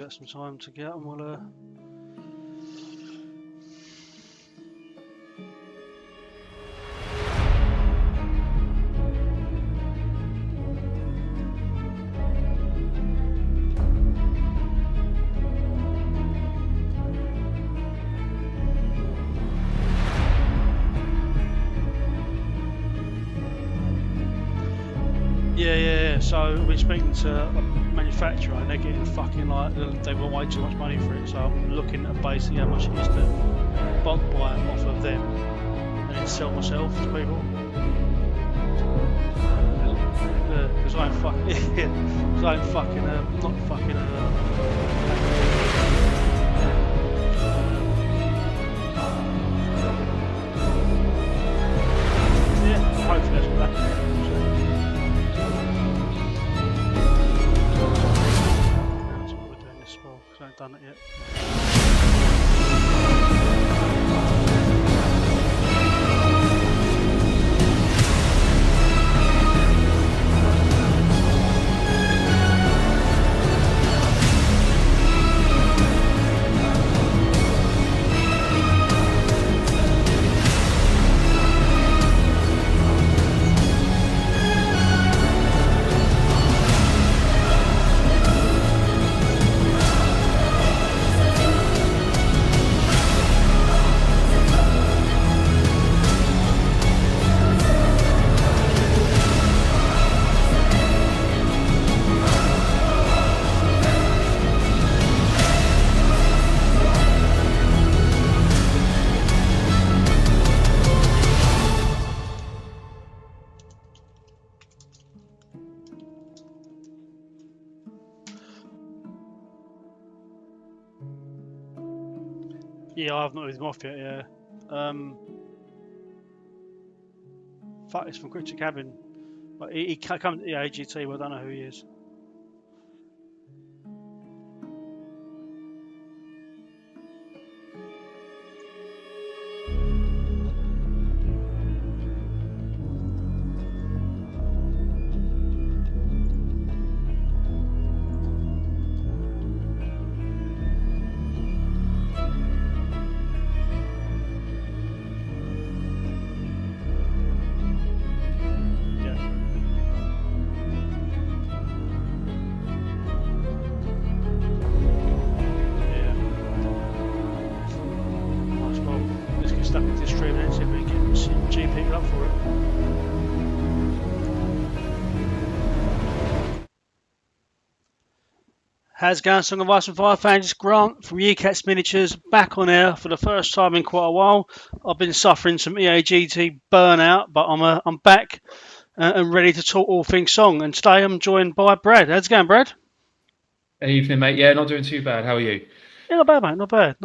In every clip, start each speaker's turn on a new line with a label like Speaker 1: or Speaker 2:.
Speaker 1: Got some time to get and we'll yeah. So we've been speaking to a manufacturer and they're getting fucking they want way too much money for it. So I'm looking at basically how much it is to bulk buy off of them and then sell myself to people. Because I ain't fucking, because I ain't fucking, not fucking, yeah, hopefully that's what that is. That's what we're doing this for, because I ain't done it yet. Yeah, I've not moved him off yet, yeah. Fuck, it's from Creature Cabin. But he comes to the AGT, but I don't know who he is. Stuck into this stream and see if we can get G pick it up for it. How's it going, Song of Ice and Fire fans? Grant from Yecats Miniatures back on air for the first time in quite a while. I've been suffering some EAGT burnout, but I'm back and ready to talk all things song. And today I'm joined by Brad. How's it going, Brad?
Speaker 2: Evening, mate. Yeah, not doing too bad. How are you?
Speaker 1: Yeah, not bad, mate. Not bad.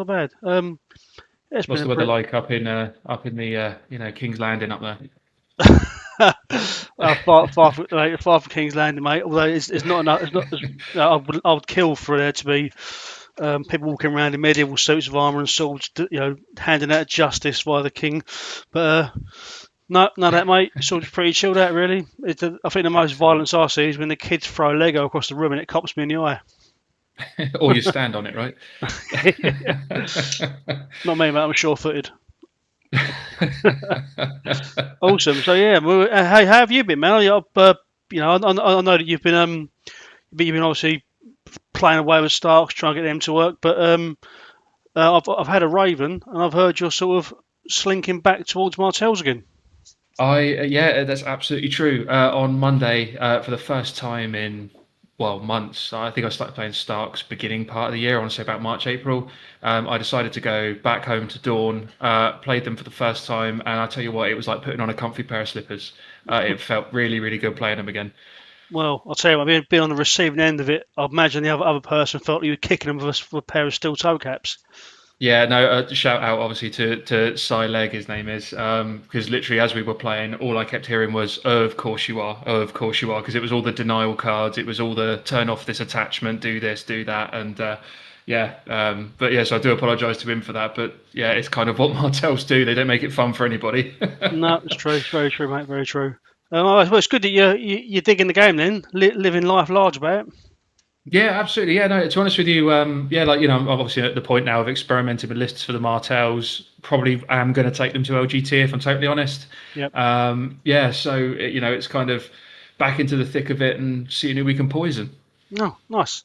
Speaker 2: What's the weather like up in the King's Landing up there?
Speaker 1: far from King's Landing, mate. Although it's not enough. It's not. I would kill for there to be people walking around in medieval suits of armour and swords, handing out justice via the king. But no, none of that, mate. It's all just pretty chilled out, really. I think the most violence I see is when the kids throw a Lego across the room and it cops me in the eye.
Speaker 2: Or you stand on it, right?
Speaker 1: Not me, mate. I'm sure-footed. Awesome. So yeah, hey, how have you been, man? I know that you've been obviously playing away with Starks, trying to get them to work. But I've had a Raven, and I've heard you're sort of slinking back towards Martell's again.
Speaker 2: Yeah, that's absolutely true. On Monday, for the first time in months. I think I started playing Starks beginning part of the year, I want to say about March, April. I decided to go back home to Dawn, played them for the first time, and I tell you what, it was like putting on a comfy pair of slippers. It felt really, really good playing them again.
Speaker 1: Well, I'll tell you what, being on the receiving end of it, I imagine the other person felt you were kicking them with a pair of steel toe caps.
Speaker 2: Yeah, no, shout out obviously to Cy Leg, his name is, because literally as we were playing, all I kept hearing was, "Oh, of course you are, oh, of course you are," because it was all the denial cards, it was all the turn off this attachment, do this, do that, and but yes, I do apologise to him for that, but yeah, it's kind of what Martells do, they don't make it fun for anybody.
Speaker 1: No, it's true, it's very true, mate, very true. Well, it's good that you're digging the game then, living life large about it.
Speaker 2: Yeah, absolutely. Yeah, no, to be honest with you, yeah, like, I'm obviously at the point now of experimenting with lists for the Martells. Probably am going to take them to LGT if I'm totally honest.
Speaker 1: Yep.
Speaker 2: Yeah, so, it's kind of back into the thick of it and seeing who we can poison.
Speaker 1: No, nice.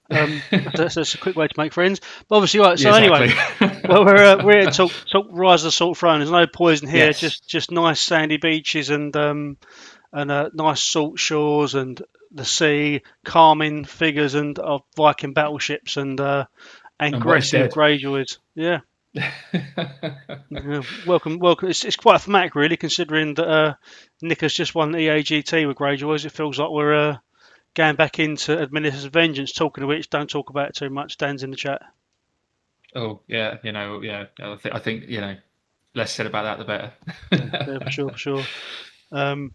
Speaker 1: That's a quick way to make friends. But obviously, right.
Speaker 2: Yeah,
Speaker 1: So anyway,
Speaker 2: exactly.
Speaker 1: well, we're here to talk Rise of the Salt Throne. There's no poison here.
Speaker 2: Yes.
Speaker 1: Just nice sandy beaches and nice salt shores and the sea, calming figures and of Viking battleships and
Speaker 2: And what is
Speaker 1: aggressive
Speaker 2: dead?
Speaker 1: Greyjoys. Yeah. Yeah. Welcome, welcome. It's quite thematic, really, considering that Nick has just won EAGT with Greyjoys. It feels like we're going back into Administrative Vengeance. Talking of which, don't talk about it too much. Dan's in the chat.
Speaker 2: Oh, yeah, yeah. I think, less said about that, the
Speaker 1: Yeah,
Speaker 2: better.
Speaker 1: yeah, for sure, for sure. Um,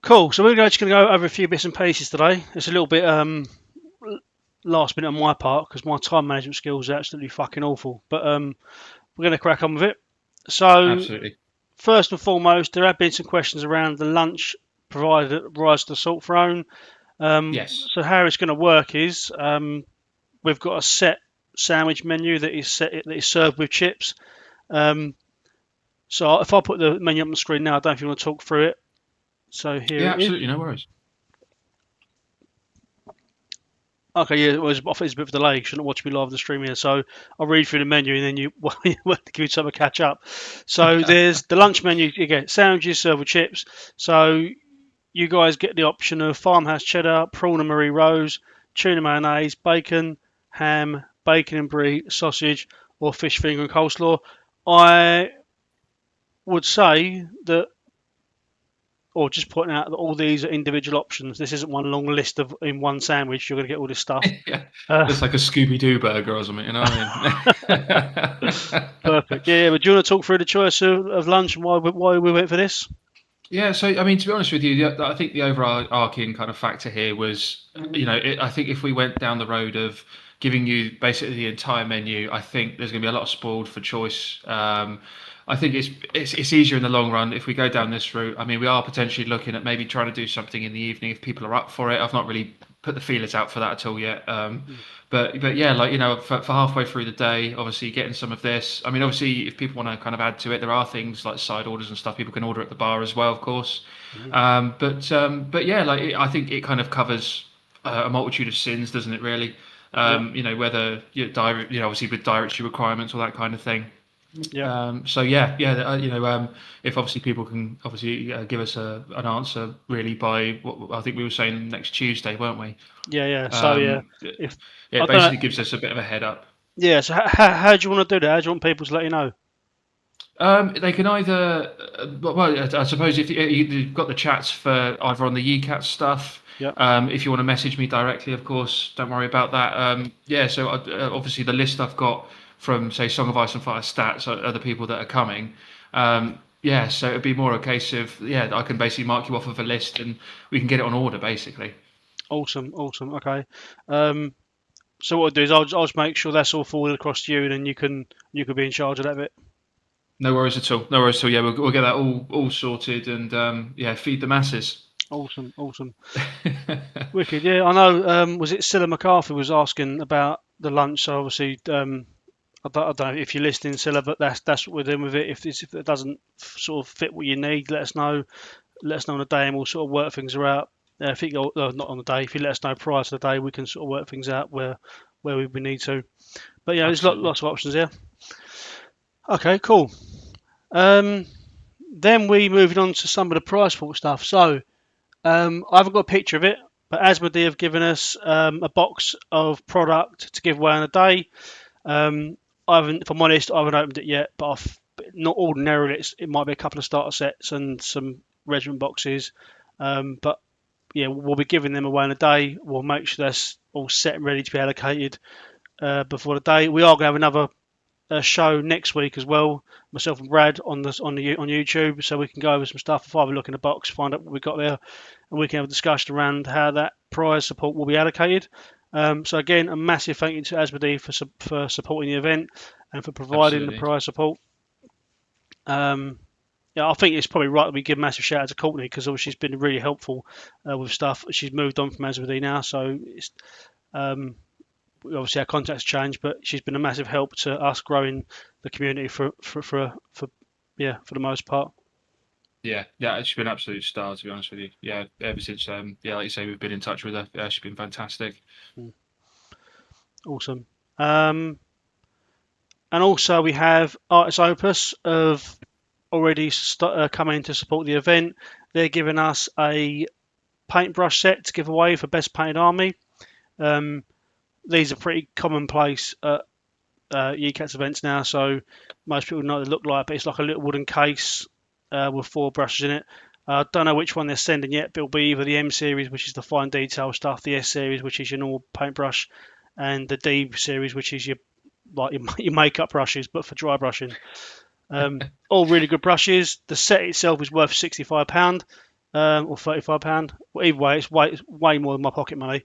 Speaker 1: cool. So we're just going to go over a few bits and pieces today. It's a little bit last minute on my part because my time management skills are absolutely fucking awful. But we're going to crack on with it. So
Speaker 2: Absolutely.
Speaker 1: first and foremost, there have been some questions around the lunch provided at Rise of the Salt Throne.
Speaker 2: Yes.
Speaker 1: So how it's going to work is we've got a set sandwich menu that is served with chips. So if I put the menu up on the screen now, I don't know if you want to talk through it. So here
Speaker 2: Yeah,
Speaker 1: it is.
Speaker 2: absolutely. No worries.
Speaker 1: Okay, yeah, it was, I think it's a bit of a delay. You shouldn't watch me live on the stream here. So I'll read through the menu and then you give you time to catch up. So there's the lunch menu. You get sandwiches served with chips. So you guys get the option of farmhouse cheddar, prawn and Marie rose, tuna mayonnaise, bacon, ham, bacon and brie, sausage, or fish finger and coleslaw. I would say that, or just pointing out that all these are individual options. This isn't one long list of in one sandwich. You're going to get all this stuff.
Speaker 2: Yeah.
Speaker 1: Uh,
Speaker 2: It's like a Scooby Doo burger or something, you know what I mean?
Speaker 1: Perfect. Yeah, but do you want to talk through the choice of lunch and why we went for this?
Speaker 2: Yeah, so I mean, to be honest with you, I think the overarching kind of factor here was, I think if we went down the road of giving you basically the entire menu, I think there's going to be a lot of spoiled for choice. I think it's easier in the long run if we go down this route. I mean, we are potentially looking at maybe trying to do something in the evening if people are up for it. I've not really put the feelers out for that at all yet. But yeah, like for halfway through the day, obviously getting some of this. I mean, obviously, if people want to kind of add to it, there are things like side orders and stuff people can order at the bar as well, of course.
Speaker 1: Mhm.
Speaker 2: But yeah, like I think it kind of covers a multitude of sins, doesn't it? Really,
Speaker 1: Yeah,
Speaker 2: whether obviously with dietary requirements or that kind of thing.
Speaker 1: yeah,
Speaker 2: So yeah, if obviously people can obviously give us an answer really by what I think we were saying next Tuesday, weren't we?
Speaker 1: yeah, yeah. So yeah,
Speaker 2: Um,
Speaker 1: if
Speaker 2: yeah,
Speaker 1: I
Speaker 2: it
Speaker 1: don't
Speaker 2: basically
Speaker 1: know,
Speaker 2: gives us a bit of a head up.
Speaker 1: yeah. So how do you want to do that? How do you want people to let you know?
Speaker 2: They can either, well, I suppose if you've got the chats for either on the Yecats stuff.
Speaker 1: Yeah,
Speaker 2: If you want to message me directly, of course, don't worry about that. Yeah, so obviously the list I've got from say Song of Ice and Fire stats are the people that are coming. Yeah, so it'd be more a case of I can basically mark you off of a list and we can get it on order basically.
Speaker 1: awesome, awesome. Okay. Um, so what I'll do is I'll just make sure that's all forwarded across to you, and then you can be in charge of that bit.
Speaker 2: No worries at all. No worries at all. Yeah, we'll get that all sorted and yeah, feed the masses.
Speaker 1: Awesome, awesome. Wicked. Yeah, I know. Was it Cilla McCarthy was asking about the lunch? So obviously, I don't know if you're listening, Cilla, but that's what we're doing with it. If it doesn't sort of fit what you need, let us know. Let us know on the day, and we'll sort of work things out. If you go, not on the day, if you let us know prior to the day, we can sort of work things out where we need to. But yeah, there's
Speaker 2: Absolutely.
Speaker 1: lots of options here. Okay, cool. Um, then we moving on to some of the prize pool stuff. So I haven't got a picture of it, but Asmodee have given us a box of product to give away on a day. I haven't, if I'm honest, I haven't opened it yet, but not ordinarily. It might be a couple of starter sets and some regiment boxes. But yeah, we'll be giving them away in a day. We'll make sure that's all set and ready to be allocated before the day. We are going to have another show next week as well. Myself and Brad on YouTube, so we can go over some stuff. If I have a look in the box, find out what we got there, and we can have a discussion around how that prize support will be allocated. So again, a massive thank you to Asmodee for supporting the event and for providing the
Speaker 2: Absolutely.
Speaker 1: prize support. yeah, I think it's probably right that we give a massive shout out to Courtney because obviously she's been really helpful with stuff. She's moved on from Hamworthy now, so it's um, obviously our contacts changed, but she's been a massive help to us growing the community for yeah, for the most part.
Speaker 2: Yeah, yeah, she's been an absolute star, to be honest with you. Yeah, ever since yeah, like you say, we've been in touch with her. Yeah, she's been fantastic.
Speaker 1: Awesome. And also we have Artis Opus of already coming in to support the event. They're giving us a paintbrush set to give away for best painted army. These are pretty commonplace at Yecats events now, so most people know what they look like, but it's like a little wooden case with 4 brushes in it. I don't know which one they're sending yet, but it'll be either the M series, which is the fine detail stuff, the S series, which is your normal paintbrush, and the D series, which is your your makeup brushes, but for dry brushing. All really good brushes. The set itself is worth £65 or £35. Well, either way, it's way more than my pocket money.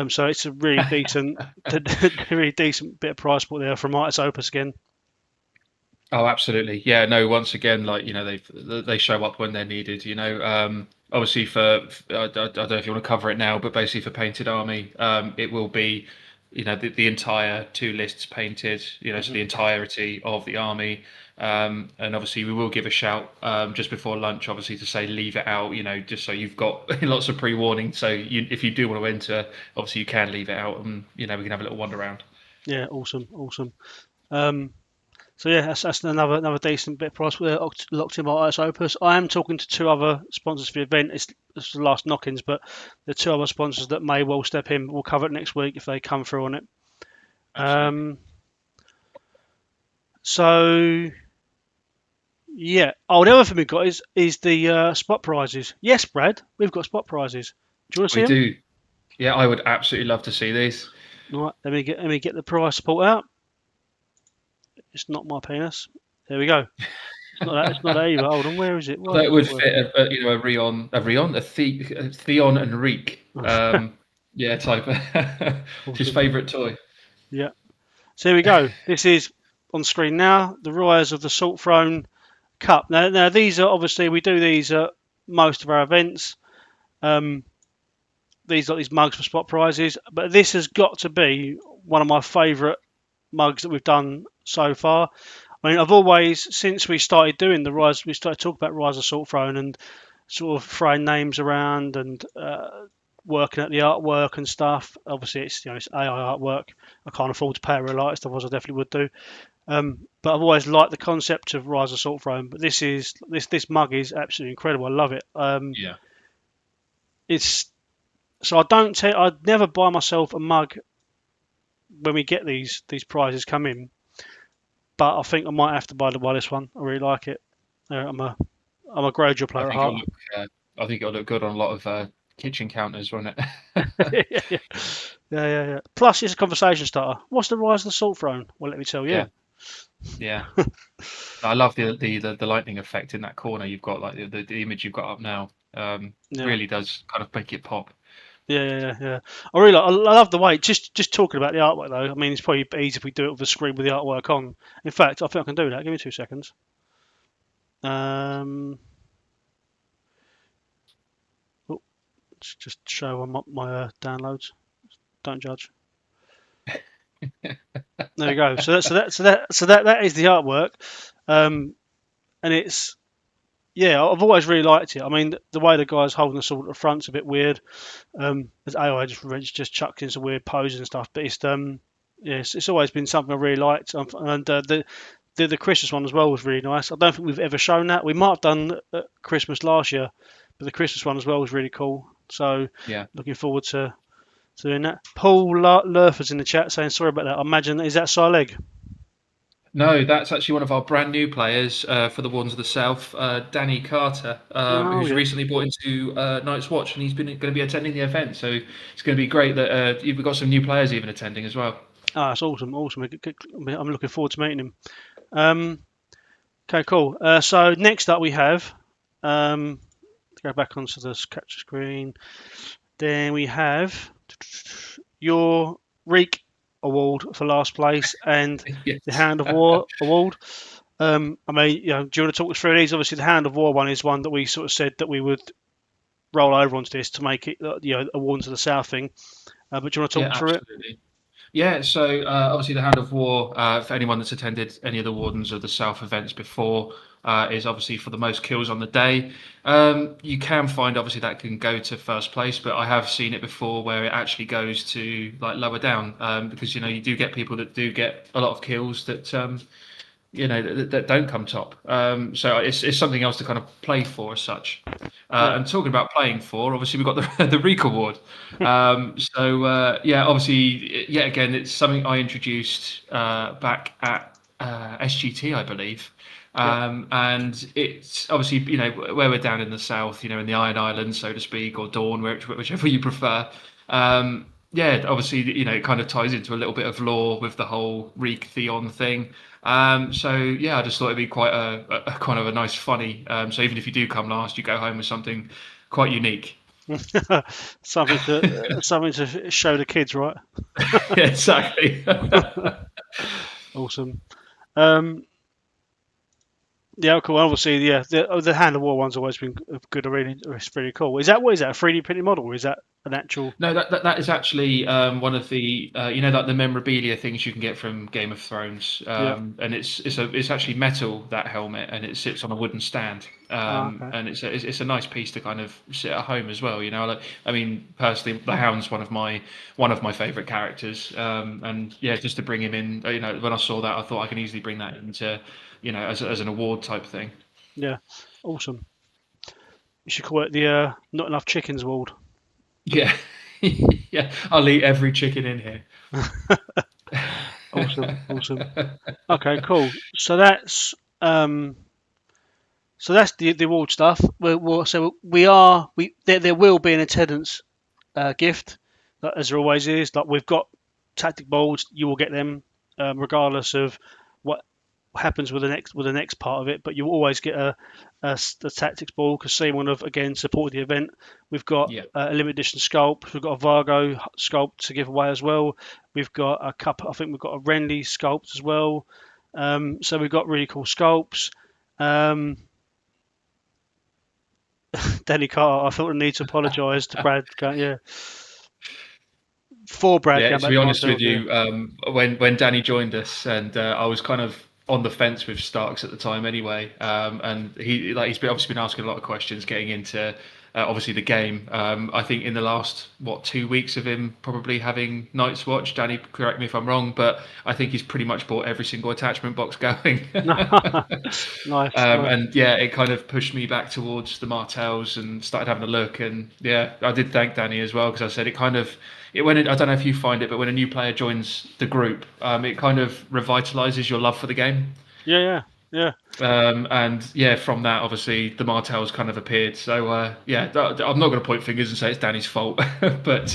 Speaker 1: So it's a really decent, really decent bit of price point there from Artis Opus again.
Speaker 2: Oh, absolutely. Yeah, no, once again, like, they show up when they're needed, obviously I don't know if you want to cover it now, but basically for Painted Army, it will be, the entire 2 lists painted, so the entirety of the army. And obviously we will give a shout just before lunch, obviously, to say leave it out, just so you've got lots of pre-warning. So if you do want to enter, obviously you can leave it out, and we can have a little wander around.
Speaker 1: Yeah, awesome. So yeah, that's another decent bit of price. We're locked in by Artis Opus. I am talking to 2 other sponsors for the event. It's the last knock-ins, but the 2 other sponsors that may well step in. We'll cover it next week if they come through on it.
Speaker 2: Absolutely.
Speaker 1: So yeah. Oh, the other thing we've got is the spot prizes. Yes, Brad, we've got spot prizes. Do you want to see
Speaker 2: We
Speaker 1: them?
Speaker 2: do. Yeah, I would absolutely love to see these.
Speaker 1: Right, let me get the prize support out. It's not my penis. There we go. It's not that. It's not that either. Hold on. Where is it? Why is
Speaker 2: That
Speaker 1: it
Speaker 2: would
Speaker 1: not
Speaker 2: fit
Speaker 1: working?
Speaker 2: a Theon and Reek. Yeah, type. His
Speaker 1: Awesome.
Speaker 2: favourite toy.
Speaker 1: Yeah. So here we go. This is on screen now. The Rise of the Salt Throne Cup. Now these are obviously we do these at most of our events. These mugs for spot prizes, but this has got to be one of my favourite mugs that we've done so far. I mean, I've always, since we started doing the Rise, we started talking about Rise of Salt Throne and sort of throwing names around and working at the artwork and stuff. Obviously, it's AI artwork. I can't afford to pay a real artist, otherwise I definitely would do. But I've always liked the concept of Rise of Salt Throne. But this mug is absolutely incredible. I love it.
Speaker 2: Yeah.
Speaker 1: It's so I'd never buy myself a mug when we get these prizes come in, but I think I might have to buy this one. I really like it. I'm a graduate
Speaker 2: I
Speaker 1: player at
Speaker 2: think it'll
Speaker 1: heart.
Speaker 2: look. I think it'll look good on a lot of kitchen counters, won't it?
Speaker 1: Yeah. Plus, it's a conversation starter. What's the Rise of the Salt Throne? Well, let me tell you.
Speaker 2: Yeah. Yeah. I love the lightning effect in that corner. You've got like the image you've got up now.
Speaker 1: Yeah.
Speaker 2: Really does kind of make it pop.
Speaker 1: Yeah. I love the way. Just talking about the artwork though. I mean, it's probably easy if we do it with the screen with the artwork on. In fact, I think I can do that. Give me 2 seconds. Oh, just show on my downloads. Don't judge. There we go. That is the artwork, and it's yeah. I've always really liked it. I mean, the way the guy's holding the sword at the front's a bit weird. As AI just chucked in some weird poses and stuff, but it's always been something I really liked. And the Christmas one as well was really nice. I don't think we've ever shown that. We might have done at Christmas last year, but the Christmas one as well was really cool. So
Speaker 2: Yeah.
Speaker 1: looking forward to doing that. Paul Lurfer's in the chat saying sorry about that. I imagine is that Leg?
Speaker 2: No, that's actually one of our brand new players for the Wardens of the South, Danny Carter,
Speaker 1: Oh
Speaker 2: who's
Speaker 1: yeah.
Speaker 2: recently brought into Night's Watch, and he's going to be attending the event. So it's going to be great that we've got some new players even attending as well.
Speaker 1: Ah, it's awesome. I'm looking forward to meeting him. Okay, cool. So next up we have, go back onto the capture screen. Then we have your Reek award for last place and
Speaker 2: Yes.
Speaker 1: the Hound of War award. I mean, do you want to talk us through these? Obviously, the Hand of War one is one that we sort of said that we would roll over onto this to make it, a Wardens of the South thing. But do you want to talk
Speaker 2: Yeah,
Speaker 1: us through it?
Speaker 2: absolutely. Yeah, so obviously the Hand of War, for anyone that's attended any of the Wardens of the South events before, is obviously for the most kills on the day. You can find obviously that can go to first place, but I have seen it before where it actually goes to like lower down, because you do get people that do get a lot of kills that that don't come top. So it's something else to kind of play for as such.
Speaker 1: Yeah,
Speaker 2: And talking about playing for, obviously we've got the Reek Award. Yeah, obviously, yet again, it's something I introduced back at SGT, I believe.
Speaker 1: yeah,
Speaker 2: And it's obviously, where we're down in the south, in the Iron Islands, so to speak, or Dawn, whichever you prefer. Yeah, obviously, it kind of ties into a little bit of lore with the whole Reek Theon thing. So yeah, I just thought it'd be quite a kind of a nice, funny. So even if you do come last, you go home with something quite unique.
Speaker 1: something to show the kids, right?
Speaker 2: Yeah, exactly.
Speaker 1: Awesome. Um, yeah, cool. Obviously, yeah, the Hand of War one's always been good. Really, it's pretty cool. What is that? A 3D printed model, or is that an actual?
Speaker 2: No, that is actually one of the like the memorabilia things you can get from Game of Thrones,
Speaker 1: Yeah.
Speaker 2: and it's actually metal, that helmet, and it sits on a wooden stand,
Speaker 1: Ah, okay.
Speaker 2: and it's a nice piece to kind of sit at home as well. Like, I mean, personally, the Hound's one of my favourite characters, and yeah, just to bring him in, when I saw that, I thought I can easily bring that into, as an award type thing.
Speaker 1: Yeah. Awesome. You should call it the Not Enough Chickens Award.
Speaker 2: Yeah, yeah, I'll eat every chicken in here.
Speaker 1: Awesome. Awesome. Okay. Cool. Um, so that's the award stuff. So there will be an attendance gift, as there always is. Like we've got tactic boards, you will get them, regardless of what happens with the next part of it. But you'll always get a tactics ball because Simon have again supported the event. We've got
Speaker 2: Yeah.
Speaker 1: a limited edition sculpt. We've got a Vargo sculpt to give away as well. We've got a cup. I think we've got a Renly sculpt as well. So we've got really cool sculpts. Um, Danny Carter, I felt the need to apologise to Brad. Yeah, for Brad.
Speaker 2: Yeah,
Speaker 1: Going
Speaker 2: to
Speaker 1: back
Speaker 2: be
Speaker 1: to
Speaker 2: honest with
Speaker 1: myself. Yeah.
Speaker 2: you, when Danny joined us, and I was kind of on the fence with Starks at the time anyway, and he's obviously been asking a lot of questions, getting into obviously the game. I think in the last 2 weeks of him probably having Night's Watch, Danny, correct me if I'm wrong, but I think he's pretty much bought every single attachment box going.
Speaker 1: Nice, nice.
Speaker 2: And yeah, it kind of pushed me back towards the Martells and started having a look. And yeah, I did thank Danny as well because I said I don't know if you find it, but when a new player joins the group, it kind of revitalizes your love for the game.
Speaker 1: Yeah, yeah, yeah.
Speaker 2: And yeah, from that, obviously, the Martells kind of appeared. So yeah, I'm not going to point fingers and say it's Danny's fault, but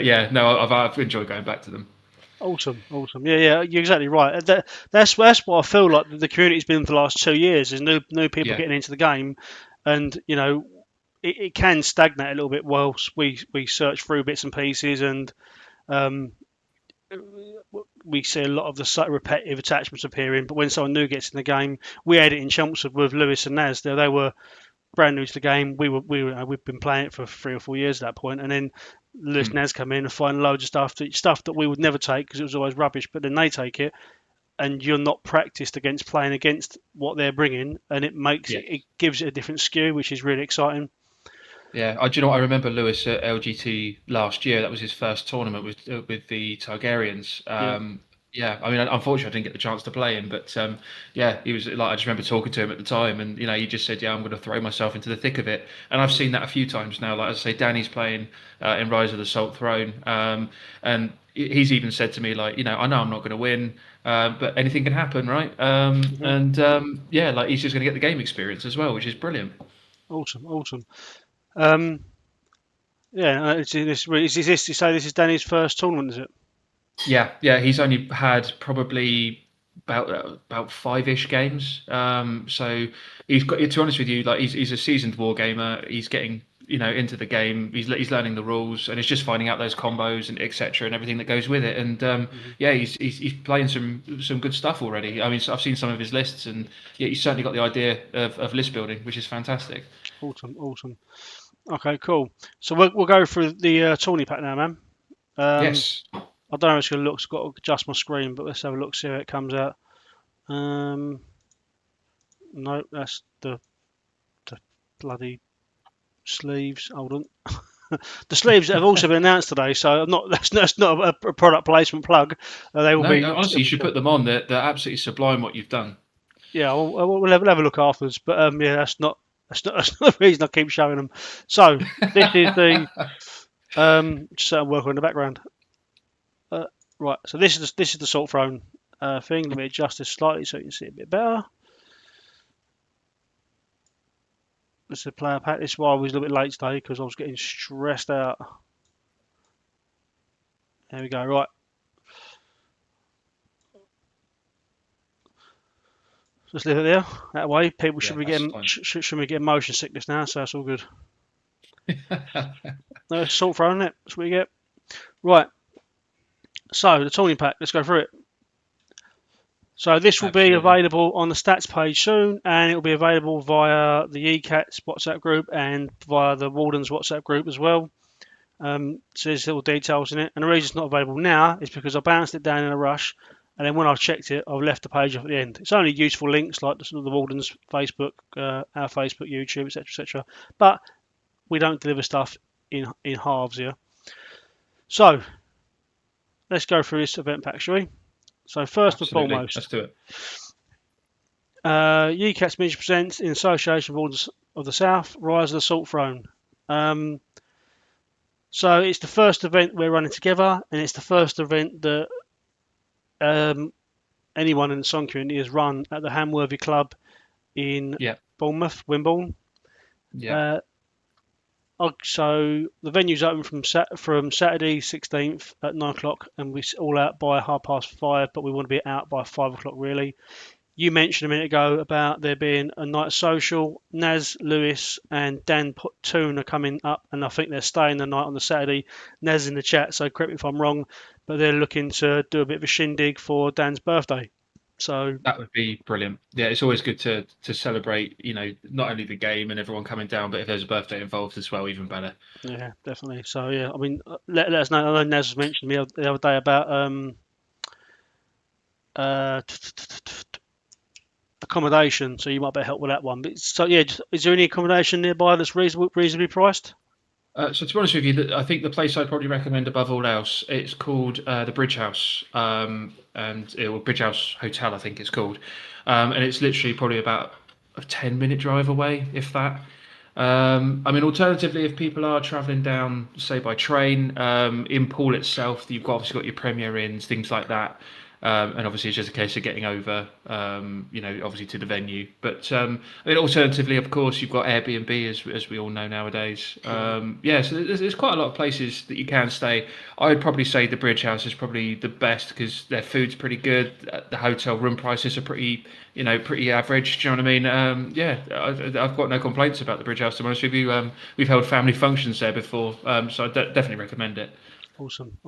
Speaker 2: yeah, no, I've enjoyed going back to them.
Speaker 1: Awesome, awesome. Yeah, yeah. You're exactly right. That's what I feel like the community's been for the last 2 years. Is new people
Speaker 2: Yeah,
Speaker 1: getting into the game, and it can stagnate a little bit whilst we search through bits and pieces, and um, we see a lot of the repetitive attachments appearing. But when someone new gets in the game, we had it in Chelmsford with Lewis and Naz. They were brand new to the game. We've been playing it for 3 or 4 years at that point, and then Lewis and
Speaker 2: mm,
Speaker 1: Naz come in and find loads of stuff that we would never take because it was always rubbish. But then they take it, and you're not practiced against playing against what they're bringing, and
Speaker 2: yeah.
Speaker 1: it gives it a different skew, which is really exciting.
Speaker 2: Yeah, do you know what? I remember Lewis at LGT last year. That was his first tournament with the Targaryens.
Speaker 1: Yeah,
Speaker 2: Yeah, I mean, unfortunately, I didn't get the chance to play him, but yeah, he was like, I just remember talking to him at the time, and he just said, "Yeah, I'm going to throw myself into the thick of it." And I've seen that a few times now. Like as I say, Danny's playing in Rise of the Salt Throne, and he's even said to me, like, I know I'm not going to win, but anything can happen, right?
Speaker 1: hmm
Speaker 2: And yeah, like he's just going to get the game experience as well, which is brilliant.
Speaker 1: awesome, awesome. Um, yeah, you say this is Danny's first tournament, is it?
Speaker 2: Yeah, yeah, he's only had probably about five-ish games. So he's got. To be honest with you, like he's a seasoned war gamer. He's getting into the game. He's learning the rules, and he's just finding out those combos and etc. and everything that goes with it. And yeah, he's playing some good stuff already. I mean, so I've seen some of his lists, and yeah, he's certainly got the idea of list building, which is fantastic.
Speaker 1: Awesome. Okay, cool. So we'll go through the tourney pack now, man.
Speaker 2: Yes.
Speaker 1: I don't know how it's going to look. I've got to adjust my screen, but let's have a look, see how it comes out. No, that's the bloody sleeves. Hold on. The sleeves have also been announced today, so that's not a product placement plug. They will be.
Speaker 2: Honestly, you should put them on. They're absolutely sublime what you've done.
Speaker 1: Yeah, we'll have a look afterwards. But yeah, that's not the reason I keep showing them. So this is the just so I'm working in the background. Right, so this is the salt throne thing. Let me adjust this slightly so you can see it a bit better. This is a player pack. This is why I was a little bit late today because I was getting stressed out. There we go. Right. Just leave it there. That way, people should be getting motion sickness now, so that's all good. No, it's salt throne, isn't it? That's what you get. Right. So the tourney pack. Let's go through it. So this will be available on the stats page soon, and it will be available via the Yecats WhatsApp group and via the Wardens WhatsApp group as well. So there's little details in it, and the reason it's not available now is because I bounced it down in a rush, and then when I checked it, I've left the page off at the end. It's only useful links like the Wardens Facebook, our Facebook, YouTube, etc., but we don't deliver stuff in halves here. So let's go through this event pack, shall we? So first and foremost,
Speaker 2: let's do it.
Speaker 1: Yecats Media presents in association with Wardens of the South, Rise of the Salt Throne. So it's the first event we're running together, and it's the first event that anyone in the Song community has run at the Hamworthy Club in Bournemouth, Wimborne.
Speaker 2: Yeah.
Speaker 1: So the venue's open from Saturday 16th at 9 o'clock, and we're all out by 5:30, but we want to be out by 5 o'clock really. You mentioned a minute ago about there being a night social. Naz, Lewis and Dan Toon are coming up, and I think they're staying the night on the Saturday. Naz in the chat, so correct me if I'm wrong, but they're looking to do a bit of a shindig for Dan's birthday. So
Speaker 2: that would be brilliant. Yeah, it's always good to celebrate, not only the game and everyone coming down, but if there's a birthday involved as well, even better.
Speaker 1: Yeah, definitely. So yeah, I mean, let us know. I know Naz was mentioned to me the other day about accommodation, so you might better help with that one. But so yeah, is there any accommodation nearby that's reasonably priced?
Speaker 2: So to be honest with you, I think the place I'd probably recommend above all else, it's called the Bridge House, or Bridge House Hotel, I think it's called, and it's literally probably about a 10-minute drive away, if that. I mean, alternatively, if people are travelling down, say by train, in Poole itself, you've obviously got your Premier Inns, things like that. And obviously it's just a case of getting over, obviously to the venue. But I mean, alternatively, of course, you've got Airbnb, as we all know nowadays. So there's quite a lot of places that you can stay. I would probably say the Bridge House is probably the best because their food's pretty good. The hotel room prices are pretty average. Do you know what I mean? I've got no complaints about the Bridge House. To be honest with you, we've held family functions there before, so I definitely recommend it.
Speaker 1: Awesome.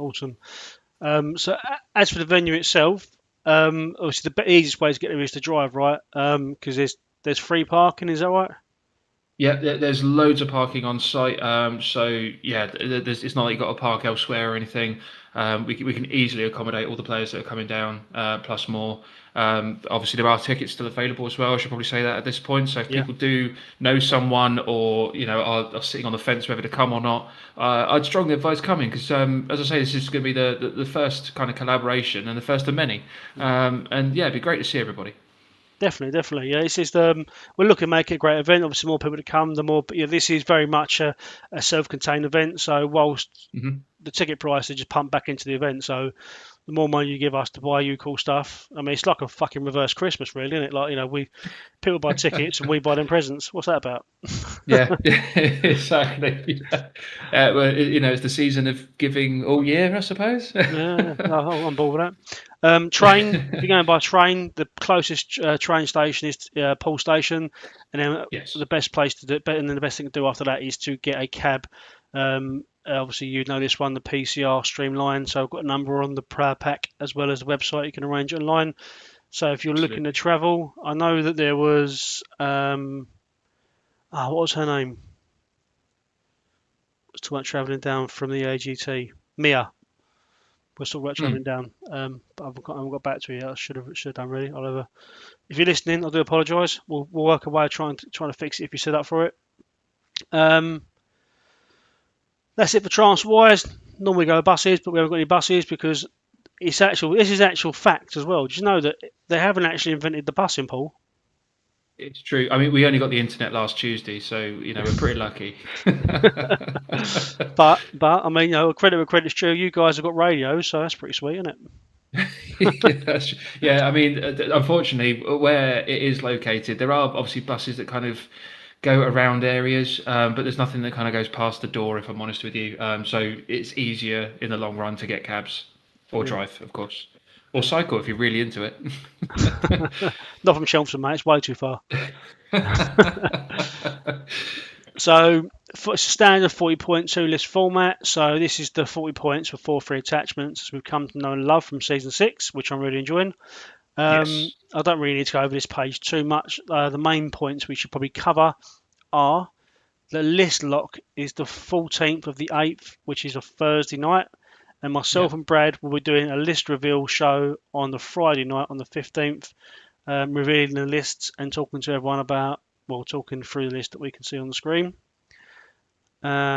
Speaker 1: So as for the venue itself, obviously the easiest way to get there is to drive, right? Because there's free parking, is that right?
Speaker 2: Yeah, there's loads of parking on site. It's not like you've got to park elsewhere or anything. We can easily accommodate all the players that are coming down, plus more. Obviously, there are tickets still available as well. I should probably say that at this point. So if people do know someone or are sitting on the fence whether to come or not, I'd strongly advise coming because, as I say, this is going to be the first kind of collaboration and the first of many. It'd be great to see everybody.
Speaker 1: Definitely. Yeah, it's just we're looking to make it a great event. Obviously, more people to come, the more. But this is very much a self-contained event. So whilst the ticket price is just pumped back into the event, so the more money you give us to buy you cool stuff. I mean, it's like a fucking reverse Christmas, really, isn't it? Like, people buy tickets and we buy them presents. What's that about?
Speaker 2: Yeah, exactly. Yeah. Well, it's the season of giving all year, I suppose.
Speaker 1: Yeah, no, I'm bored with that. Train. If you're going by train, the closest train station is Poole Station, and then
Speaker 2: Yes,
Speaker 1: the best place to do it, and then the best thing to do after that is to get a cab. Obviously, you know this one, the PCR Streamline. So I've got a number on the Prayer Pack as well as the website. You can arrange it online. So if you're looking to
Speaker 2: absolutely.
Speaker 1: travel, I know that there was what was her name? Was talking about travelling down from the AGT. Mia was talking about travelling
Speaker 2: Mm.
Speaker 1: down. But I haven't got back to you yet. I should have done really. If you're listening, I do apologise. We'll work away trying to fix it if you set up for it. Um, that's it for transport wise. Normally go buses, but we haven't got any buses because this is actual fact as well. Did you know that they haven't actually invented the bus in Poole?
Speaker 2: It's true. I mean, we only got the internet last Tuesday, so we're pretty lucky.
Speaker 1: But I mean, credit where credit's due. You guys have got radio, so that's pretty sweet, isn't it?
Speaker 2: Yeah, I mean, unfortunately, where it is located, there are obviously buses that kind of go around areas, but there's nothing that kind of goes past the door, if I'm honest with you. So it's easier in the long run to get cabs or
Speaker 1: Yeah.
Speaker 2: drive, of course, or cycle if you're really into it.
Speaker 1: Not from Chelmsford, mate. It's way too far. So it's a standard 40.2 list format. So this is the 40 points with 4 free attachments as we've come to know and love from season 6, which I'm really enjoying.
Speaker 2: Yes.
Speaker 1: I don't really need to go over this page too much. The main points we should probably cover are the list lock is the 14th of the 8th, which is a Thursday night. And
Speaker 2: Yeah.
Speaker 1: myself and Brad will be doing a list reveal show on the Friday night on the 15th, revealing the lists and talking to everyone talking through the list that we can see on the screen,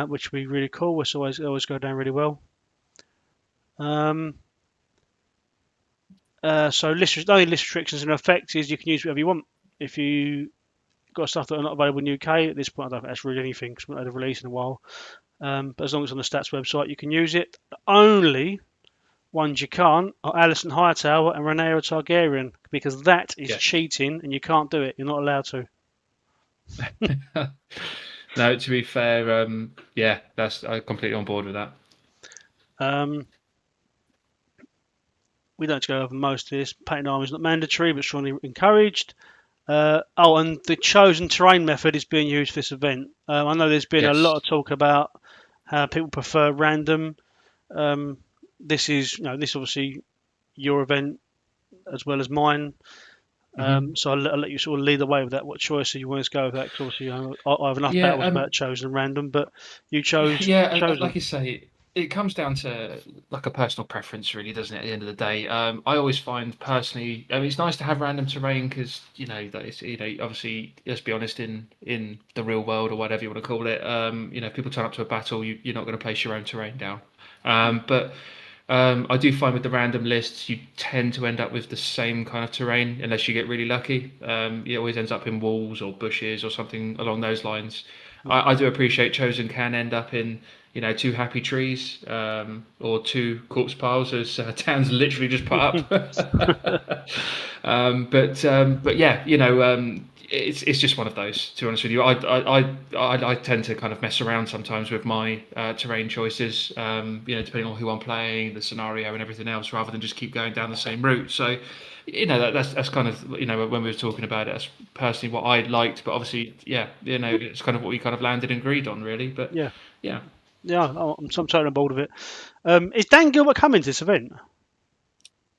Speaker 1: which will be really cool. It's always go down really well. So the only list restrictions in effect is you can use whatever you want. If you got stuff that are not available in the UK at this point, I don't think that's really anything because we haven't had a release in a while. But as long as it's on the stats website, you can use it. The only ones you can't are Alison Hightower and Rhaenyra Targaryen because that is
Speaker 2: Yes.
Speaker 1: cheating and you can't do it. You're not allowed to.
Speaker 2: No, to be fair, yeah, I'm completely on board with that.
Speaker 1: We don't go over most of this. Painting army is not mandatory, but strongly encouraged. And the chosen terrain method is being used for this event. I know there's been a lot
Speaker 2: Yes.
Speaker 1: of talk about how people prefer random. This is obviously your event as well as mine.
Speaker 2: Hmm.
Speaker 1: So I'll let you sort of lead the way with that. What choice you want to go with that? Because obviously I have enough
Speaker 2: Yeah.
Speaker 1: battles about chosen and random, but you chose
Speaker 2: Yeah,
Speaker 1: chosen.
Speaker 2: like you say, it comes down to like a personal preference, really, doesn't it? At the end of the day, I always find personally, I mean, it's nice to have random terrain because that is, obviously, let's be honest, in the real world or whatever you want to call it, if people turn up to a battle, you're not going to place your own terrain down. But I do find with the random lists, you tend to end up with the same kind of terrain unless you get really lucky. It always ends up in walls or bushes or something along those lines.
Speaker 1: Mm.
Speaker 2: I do appreciate chosen can end up in two happy trees or two corpse piles as Dan's literally just put up. But yeah, it's just one of those. To be honest with you, I tend to kind of mess around sometimes with my terrain choices. Depending on who I'm playing, the scenario, and everything else, rather than just keep going down the same route. So, that's kind of when we were talking about it, that's personally what I liked. But obviously, yeah, it's kind of what we kind of landed and agreed on, really. But
Speaker 1: Yeah,
Speaker 2: yeah.
Speaker 1: yeah, I'm totally on board with it. Is Dan Gilbert coming to this event?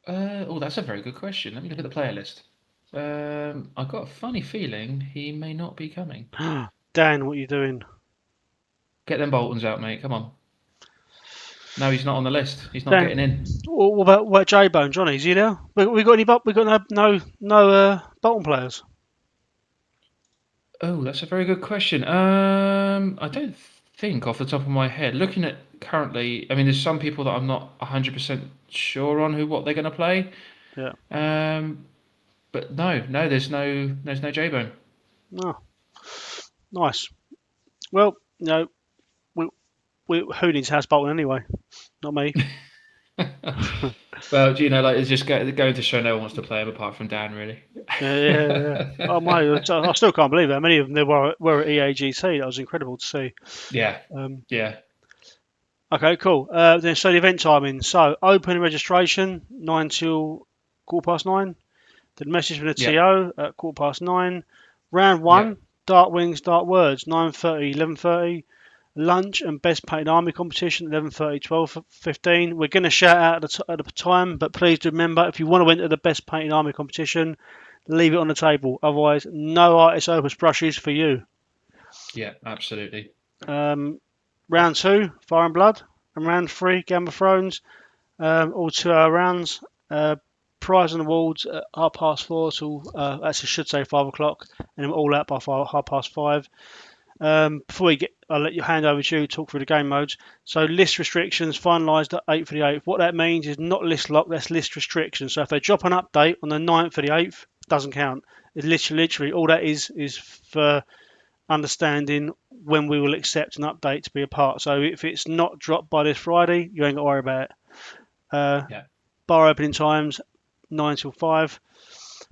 Speaker 2: Oh, that's a very good question. Let me look at the player list. I've got a funny feeling he may not be coming.
Speaker 1: Dan, what are you doing?
Speaker 2: Get them Boltons out, mate. Come on. No, he's not on the list. He's not
Speaker 1: Dan,
Speaker 2: getting in.
Speaker 1: what about J Bone? Johnny, is he there? We got any? We got no Bolton players.
Speaker 2: Oh, that's a very good question. I don't think off the top of my head. Looking at currently, I mean, there's some people that I'm not 100% sure on what they're going to play.
Speaker 1: Yeah.
Speaker 2: But no, there's no J-Bone.
Speaker 1: Oh, nice. Well, we who needs House Bolton anyway? Not me.
Speaker 2: Well, like it's just going to show no one wants to play him apart from Dan, really.
Speaker 1: Yeah. Oh my! I still can't believe how many of them there were at EAGT. That was incredible to see.
Speaker 2: Yeah,
Speaker 1: Um,
Speaker 2: yeah,
Speaker 1: okay, cool. Then so the event timing. So open registration 9 till 9:15. The message from the
Speaker 2: yeah,
Speaker 1: TO at 9:15. Round
Speaker 2: yeah,
Speaker 1: one, Dark Wings, Dark Words, 9:30, 11:30. Lunch and Best Painted Army competition, 11:30, 12:15. We're going to shout out at the time, but please do remember, if you want to enter the Best Painted Army competition, leave it on the table. Otherwise, no artist opus brushes for you.
Speaker 2: yeah, absolutely.
Speaker 1: Um, round two, Fire and Blood, and round three, Game of Thrones. All 2 hour rounds. Prize and awards at 4:30 till actually should say 5 o'clock, and then we're all out by 5:30. Before we get, I'll let you hand over to you talk through the game modes. So list restrictions finalised at 8th for the 8th. What that means is not list lock, that's list restrictions. So if they drop an update on the 9th for the 8th, doesn't count. It's literally all that is for understanding when we will accept an update to be a part. So if it's not dropped by this Friday, you ain't got to worry about it.
Speaker 2: Yeah.
Speaker 1: Bar opening times 9 till 5.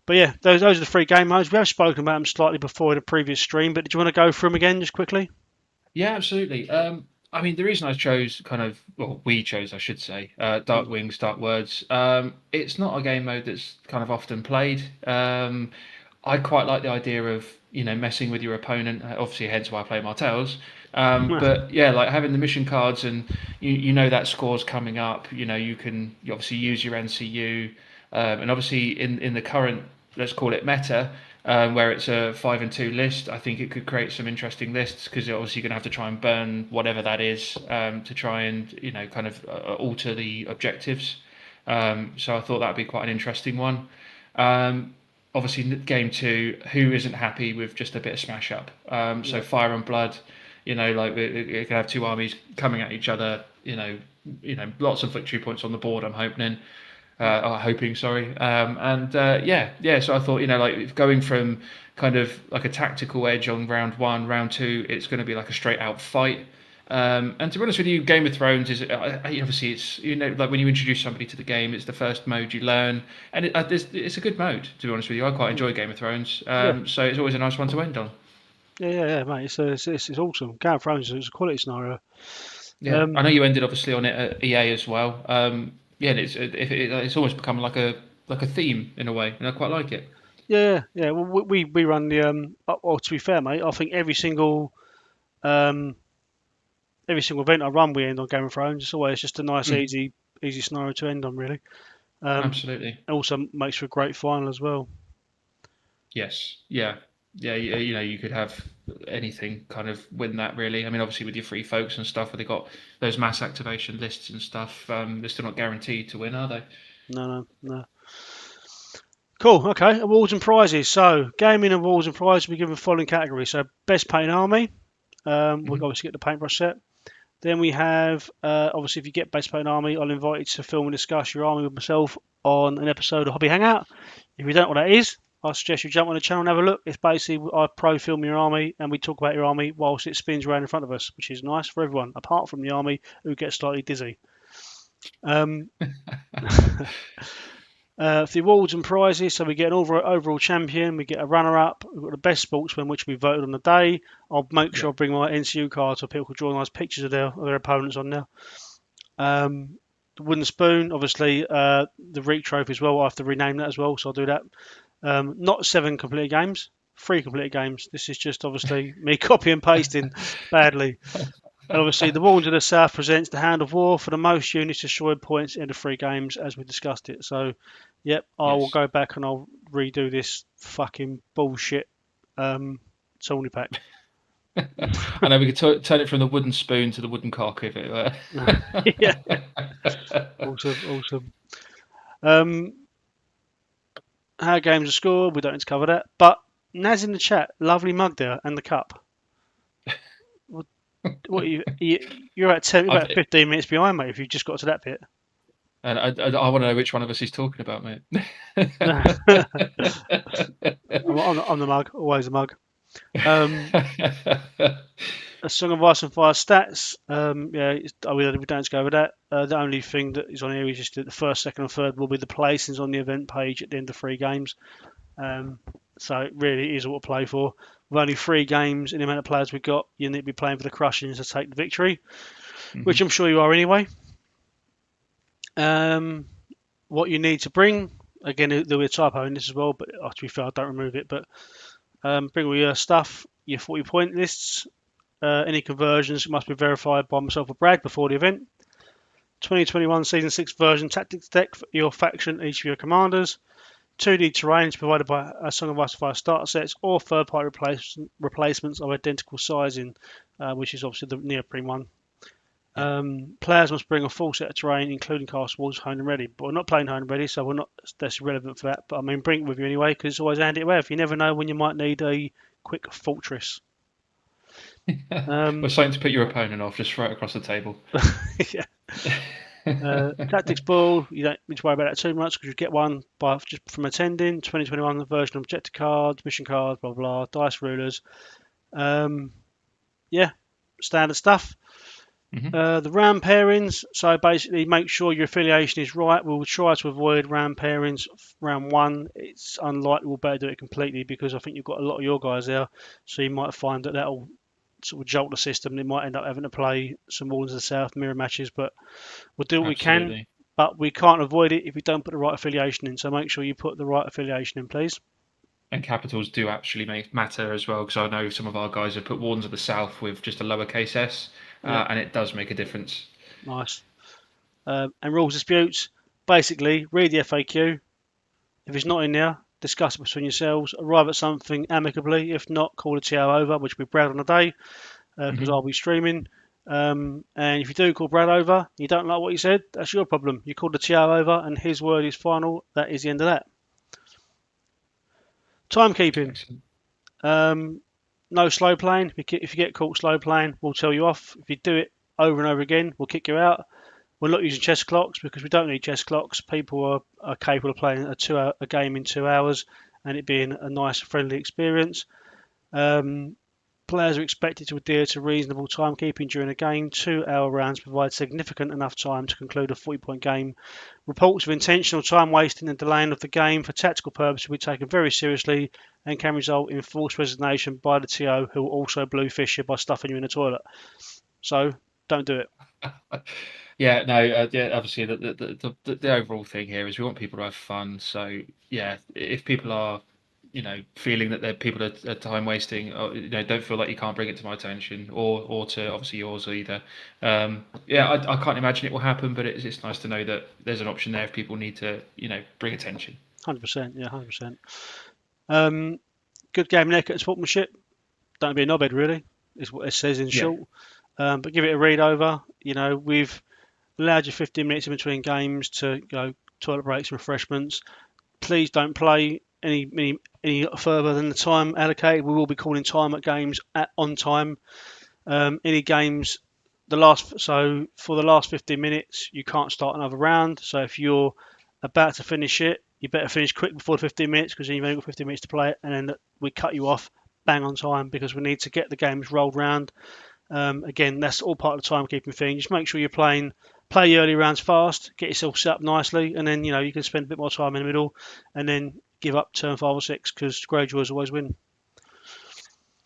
Speaker 1: But yeah, those are the 3 game modes. We have spoken about them slightly before in a previous stream, but did you want to go through them again just quickly?
Speaker 2: Yeah, absolutely. I mean, the reason I chose we chose, I should say, Dark Wings, Dark Words. It's not a game mode that's kind of often played. I quite like the idea of messing with your opponent. Obviously, hence why I play Martells. But yeah, like having the mission cards and that score's coming up. You can obviously use your NCU, and obviously in the current, let's call it meta, where it's a 5 and 2 list. I think it could create some interesting lists because you're obviously going to have to try and burn whatever that is to try and kind of alter the objectives. So I thought that'd be quite an interesting one. Obviously, game 2, who isn't happy with just a bit of smash up? So Fire and Blood, like we can have 2 armies coming at each other. Lots of victory points on the board. I'm hoping, sorry. Yeah. So I thought, like going from kind of like a tactical edge on round 1, round 2, it's going to be like a straight out fight. And to be honest with you, Game of Thrones is obviously it's like when you introduce somebody to the game, it's the first mode you learn, and it's a good mode. To be honest with you, I quite enjoy Game of Thrones. So it's always a nice one to end on.
Speaker 1: Yeah, mate. It's awesome. Game of Thrones is a quality scenario.
Speaker 2: Yeah, I know you ended obviously on it at EA as well. Yeah, it's almost become like a theme in a way, and I quite like it.
Speaker 1: Yeah. Well, we run the Well, to be fair, mate, I think um every single event I run, we end on Game of Thrones. It's always just a nice,
Speaker 2: Mm,
Speaker 1: easy scenario to end on, really.
Speaker 2: absolutely.
Speaker 1: It also makes for a great final as well.
Speaker 2: Yes. Yeah. Yeah. You could have anything kind of win that really. I mean, obviously with your free folks and stuff, where they got those mass activation lists and stuff, they're still not guaranteed to win, are they?
Speaker 1: No. Cool. Okay. Awards and prizes. So, gaming awards and prizes we give the following categories. So, best painted army. We
Speaker 2: Hmm.
Speaker 1: obviously get the paintbrush set. Then we have obviously if you get best painted army, I'll invite you to film and discuss your army with myself on an episode of Hobby Hangout. If you don't know what that is, I suggest you jump on the channel and have a look. It's basically I pro film your army and we talk about your army whilst it spins around in front of us, which is nice for everyone, apart from the army who gets slightly dizzy. Um, for the awards and prizes, so we get an overall champion, we get a runner-up, we've got the best sportsman, which we voted on the day. I'll make
Speaker 2: Yeah.
Speaker 1: sure I bring my NCU card so people can draw nice pictures of their opponents on there. The wooden spoon, obviously, the Reek trophy as well. I have to rename that as well, so I'll do that. Not 7 completed games, 3 completed games. This is just obviously me copy and pasting badly. And obviously, the Warns of the South presents the Hand of War for the most units destroyed points in the 3 games, as we discussed it. So, yep, I will
Speaker 2: Yes.
Speaker 1: go back and I'll redo this fucking bullshit Tawny pack.
Speaker 2: I know we could turn it from the wooden spoon to the wooden cock if it were.
Speaker 1: Yeah, awesome. Um, how games are scored, we don't need to cover that. But Naz in the chat, lovely mug there and the cup. What you're at 10,
Speaker 2: I've,
Speaker 1: about 15 minutes behind, mate. If you just got to that bit.
Speaker 2: and I want to know which one of us he's talking about, mate.
Speaker 1: I'm the mug, always a mug. Um, A Song of Ice and Fire stats. We don't go over that. The only thing that is on here is just that the first, second, and third will be the placings on the event page at the end of 3 games. So it really is what to play for. With only 3 games in the amount of players we've got, you need to be playing for the Crushings to take the victory, which I'm sure you are anyway. What you need to bring, again, there'll be a typo in this as well, but to be fair, I don't remove it. But bring all your stuff, your 40-point lists. Any conversions must be verified by myself or Brad before the event. 2021 Season 6 version tactics deck for your faction, each of your commanders. 2D terrains provided by a Song of Ice and Fire starter sets or third-party replacements of identical sizing, which is obviously the neoprene one. Players must bring a full set of terrain, including castle walls, honed and ready. But we're not playing honed and ready, so we're not. That's relevant for that. But I mean, bring it with you anyway, because it's always handy to have. You never know when you might need a quick fortress.
Speaker 2: Or something to put your opponent off. Just throw it across the table.
Speaker 1: Yeah. Tactics ball, you don't need to worry about that too much because you get one just from attending. 2021 version of objective cards, mission cards, blah blah, dice rulers. Standard stuff. The round pairings. So basically, make sure your affiliation is right. We'll try to avoid round pairings. Round 1, it's unlikely we'll better do it completely because I think you've got a lot of your guys there, so you might find that that'll sort of jolt the system. They might end up having to play some Wardens of the South mirror matches, but we'll do what we can. But we can't avoid it if we don't put the right affiliation in. So make sure you put the right affiliation in, please.
Speaker 2: And capitals do actually matter as well, because I know some of our guys have put Wardens of the South with just a lowercase s. And it does make a difference.
Speaker 1: Nice. And rules disputes. Basically, read the FAQ. If it's not in there, discuss it between yourselves. Arrive at something amicably. If not, call the TO over, which will be Brad on the day, because I'll be streaming. And if you do call Brad over, you don't like what he said, that's your problem. You call the TO over, and his word is final. That is the end of that. Timekeeping. No slow playing. If you get caught slow playing, we'll tell you off. If you do it over and over again, we'll kick you out. We're not using chess clocks because we don't need chess clocks. People are capable of playing a game in 2 hours and it being a nice, friendly experience. Players are expected to adhere to reasonable timekeeping during a game. 2-hour rounds provide significant enough time to conclude a 40-point game. Reports of intentional time wasting and delaying of the game for tactical purposes will be taken very seriously and can result in forced resignation by the TO, who will also bluefish you by stuffing you in the toilet. So don't do it.
Speaker 2: Obviously the overall thing here is we want people to have fun. So yeah, if people are feeling that people are time wasting, or, don't feel like you can't bring it to my attention or to obviously yours either. I can't imagine it will happen, but it's nice to know that there's an option there if people need to, bring attention.
Speaker 1: 100%, yeah, 100%. Good game in Yecats sportsmanship. Don't be a knobhead, really, is what it says in short. But give it a read over. We've allowed you 15 minutes in between games to go toilet breaks and refreshments. Please don't play any further than the time allocated. We will be calling time at games on time. Any games, for the last 15 minutes, you can't start another round. So if you're about to finish it, you better finish quick before the 15 minutes because you've only got 15 minutes to play it, and then we cut you off bang on time because we need to get the games rolled round. Again, that's all part of the timekeeping thing. Just make sure you're play early rounds fast, get yourself set up nicely, and then you can spend a bit more time in the middle, and then give up turn 5 or 6 because Greyjoys always win.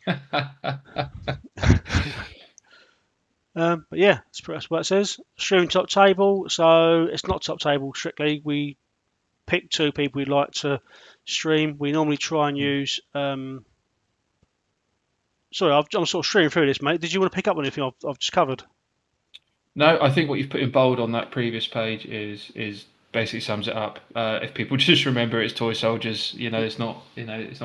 Speaker 1: But yeah, that's what it says. Streaming top table, so it's not top table strictly. We pick 2 people we'd like to stream. We normally try and use. Sorry, I'm sort of streaming through this, mate. Did you want to pick up on anything I've just covered?
Speaker 2: No, I think what you've put in bold on that previous page is basically sums it up. If people just remember it's toy soldiers, it's not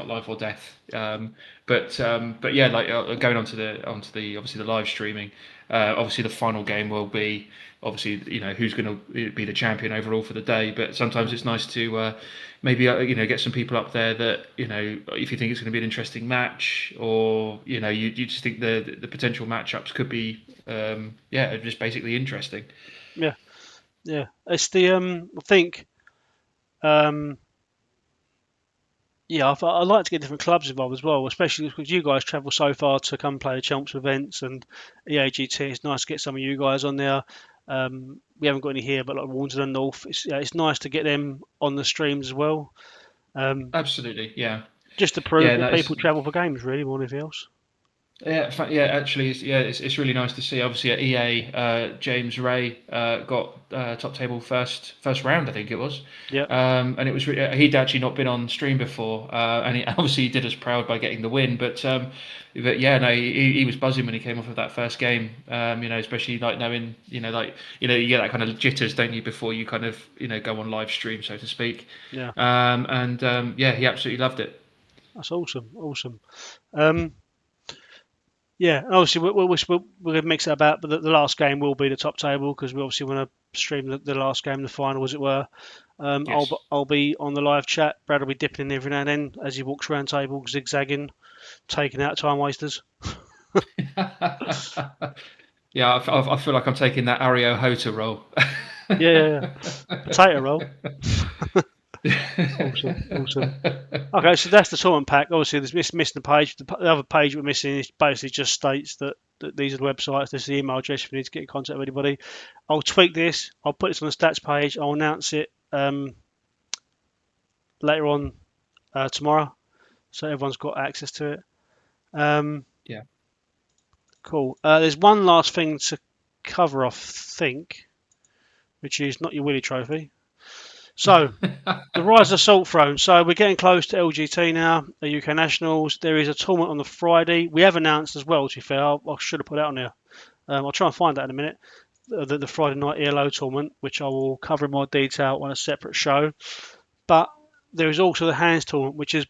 Speaker 2: life or death. But yeah, like going onto the obviously the live streaming. Obviously the final game will be obviously who's going to be the champion overall for the day. But sometimes it's nice to maybe get some people up there that if you think it's going to be an interesting match, or you just think the potential matchups could be just basically interesting.
Speaker 1: Yeah, it's the I think Yeah, I'd like to get different clubs involved as well, especially because you guys travel so far to come play the Chumps events and EAGT. It's nice to get some of you guys on there. We haven't got any here, but like Warnes and North, it's nice to get them on the streams as well. Um,
Speaker 2: Absolutely, yeah,
Speaker 1: just to prove
Speaker 2: yeah.
Speaker 1: that
Speaker 2: No,
Speaker 1: people travel for games, really, more than anything else.
Speaker 2: yeah. Actually, it's really nice to see. Obviously, at EA, James Ray got top table first round, I think it was,
Speaker 1: Yeah,
Speaker 2: and it was he'd actually not been on stream before, and he obviously did us proud by getting the win. But yeah, no, he was buzzing when he came off of that first game. Especially like knowing, you get that kind of jitters, don't you, before you kind of go on live stream, so to speak.
Speaker 1: yeah,
Speaker 2: Yeah, he absolutely loved it.
Speaker 1: that's awesome, awesome. Um, yeah, and obviously we're going to mix it about, but the last game will be the top table because we obviously want to stream the last game, the final, as it were.
Speaker 2: Yes.
Speaker 1: I'll be on the live chat. Brad will be dipping in every now and then as he walks around table, zigzagging, taking out time wasters.
Speaker 2: Yeah, I feel like I'm taking that Ario Hota role.
Speaker 1: Yeah. Potato roll. Awesome, awesome. Okay, so that's the tournament pack. Obviously, there's missing the page. The other page we're missing is basically just states that these are the websites. This is the email address if you need to get in contact with anybody. I'll tweak this. I'll put this on the stats page. I'll announce it later on tomorrow, so everyone's got access to it.
Speaker 2: Yeah.
Speaker 1: Cool. There's one last thing to cover off, I think, which is not your Willie Trophy. So, the Rise of Salt Throne. So, we're getting close to LGT now, the UK Nationals. There is a tournament on the Friday. We have announced as well, to be fair. I should have put it on there. I'll try and find that in a minute. The Friday night ELO tournament, which I will cover in more detail on a separate show. But there is also the Hands tournament, which has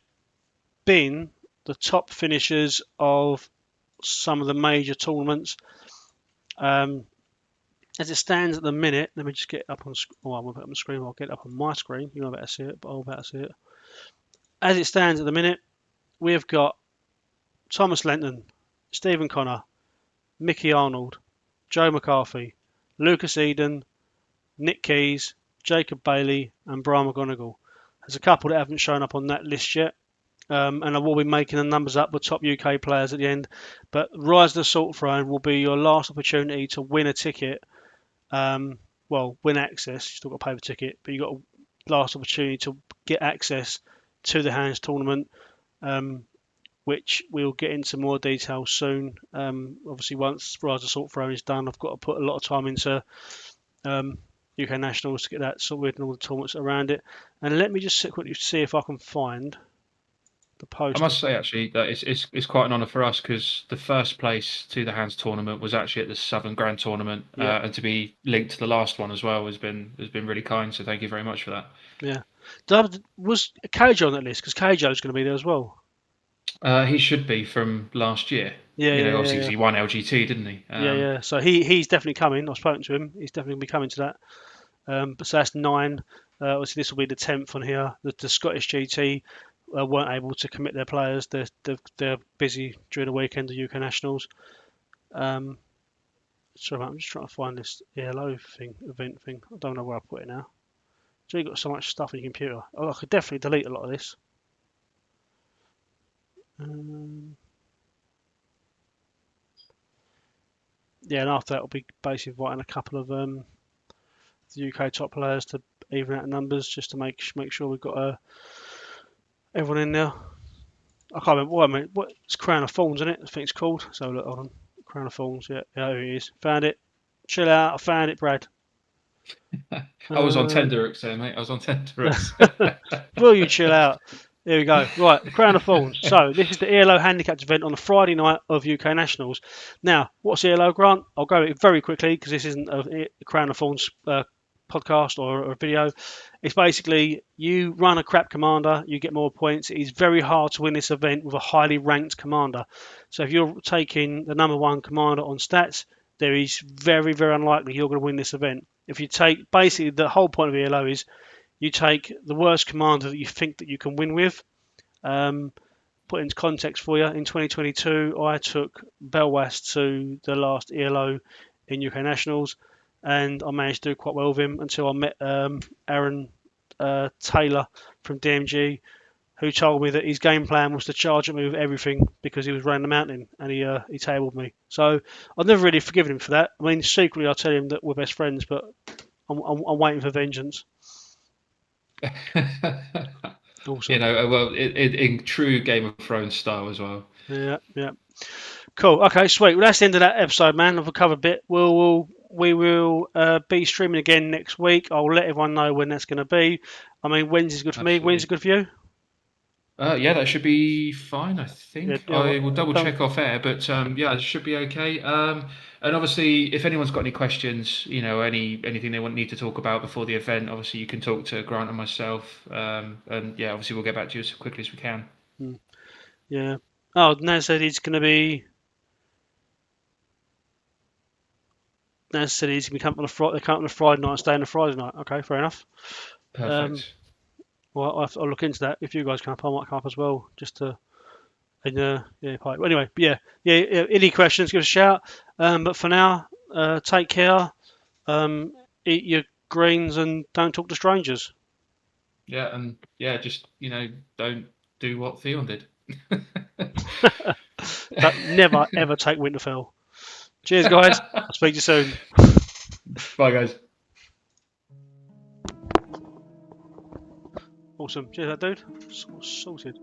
Speaker 1: been the top finishers of some of the major tournaments. As it stands at the minute, let me just get it up on. Oh, I'm gonna put it on the screen. I'll get it up on my screen. You know better see it, but I'll better see it. As it stands at the minute, we have got Thomas Lenton, Stephen Connor, Mickey Arnold, Joe McCarthy, Lucas Eden, Nick Keys, Jacob Bailey, and Brian McGonigal. There's a couple that haven't shown up on that list yet. And I will be making the numbers up with top UK players at the end. But Rise of the Salt Throne will be your last opportunity to win a ticket. Win access. You still got to pay the ticket, but you got a last opportunity to get access to the Hands tournament, which we'll get into more detail soon. Obviously, once Rise of the Salt Throne is done, I've got to put a lot of time into UK Nationals to get that sorted and all the tournaments around it. And let me just quickly see if I can find the post.
Speaker 2: I must say actually that it's quite an honour for us because the first place to the Hands tournament was actually at the Southern Grand Tournament, and to be linked to the last one as well has been really kind. So thank you very much for that.
Speaker 1: Yeah, was Keijo on that list? Because Keijo's going to be there as well.
Speaker 2: He should be from last year.
Speaker 1: Yeah,
Speaker 2: obviously
Speaker 1: yeah.
Speaker 2: He won LGT, didn't he?
Speaker 1: Yeah. So he's definitely coming. I've spoken to him. He's definitely going to be coming to that. But so that's 9. Obviously, this will be the 10th on here. The Scottish GT weren't able to commit their players. They're busy during the weekend, the UK Nationals. Sorry, I'm just trying to find this ELO event thing. I don't know where I put it now. So you've got so much stuff on your computer. Oh, I could definitely delete a lot of this. Yeah, and after that, will be basically inviting a couple of the UK top players to even out the numbers, just to make sure we've got everyone in there. I can't remember what I mean. It's Crown of Thorns, isn't it? I think it's called. So look, hold on. Crown of Thorns. Yeah, here it is. Found it. Chill out. I found it, Brad.
Speaker 2: I was on Tenderhooks there, mate. I was on Tenderhooks.
Speaker 1: Will you chill out? There we go. Right, the Crown of Thorns. So this is the ELO Handicapped event on the Friday night of UK Nationals. Now, what's ELO, Grant? I'll go very quickly because this isn't a Crown of Thorns podcast or a video. It's basically you run a crap commander, you get more points. It is very hard to win this event with a highly ranked commander. So if you're taking the number 1 commander on stats, there is very, very unlikely you're going to win this event. If you take, basically the whole point of ELO is you take the worst commander that you think that you can win with. Put into context for you, in 2022 I took Belwas to the last ELO in UK Nationals, and I managed to do quite well with him until I met Aaron Taylor from DMG, who told me that his game plan was to charge at me with everything because he was running the mountain, and he tabled me. So I've never really forgiven him for that. I mean, secretly I tell him that we're best friends, but I'm waiting for vengeance. Awesome.
Speaker 2: You know, well, in true Game of Thrones style as well.
Speaker 1: Yeah, yeah. Cool. Okay, sweet. Well, that's the end of that episode, man. I've covered a bit. We will be streaming again next week. I'll let everyone know when that's going to be. I mean, Wednesday's good for me. Wednesday's good for you?
Speaker 2: Yeah, that should be fine, I think.
Speaker 1: Yeah,
Speaker 2: I will double check off air, but yeah, it should be okay. And obviously, if anyone's got any questions, you know, anything they need to talk about before the event, obviously you can talk to Grant and myself. And yeah, obviously we'll get back to you as quickly as we can.
Speaker 1: Yeah. Oh, Naz said he's going to be. Naz said he's going to come on a Friday night and stay on a Friday night. Okay, fair enough.
Speaker 2: Perfect.
Speaker 1: Well, I'll look into that. If you guys come up, I might come up as well, just to. And yeah, anyway, yeah. Any questions? Give us a shout. But for now, take care. Eat your greens and don't talk to strangers.
Speaker 2: Yeah, and yeah, just don't do what Theon did.
Speaker 1: Never ever take Winterfell. Cheers, guys. I'll speak to you soon.
Speaker 2: Bye, guys.
Speaker 1: Awesome. Cheers, that dude. Sorted.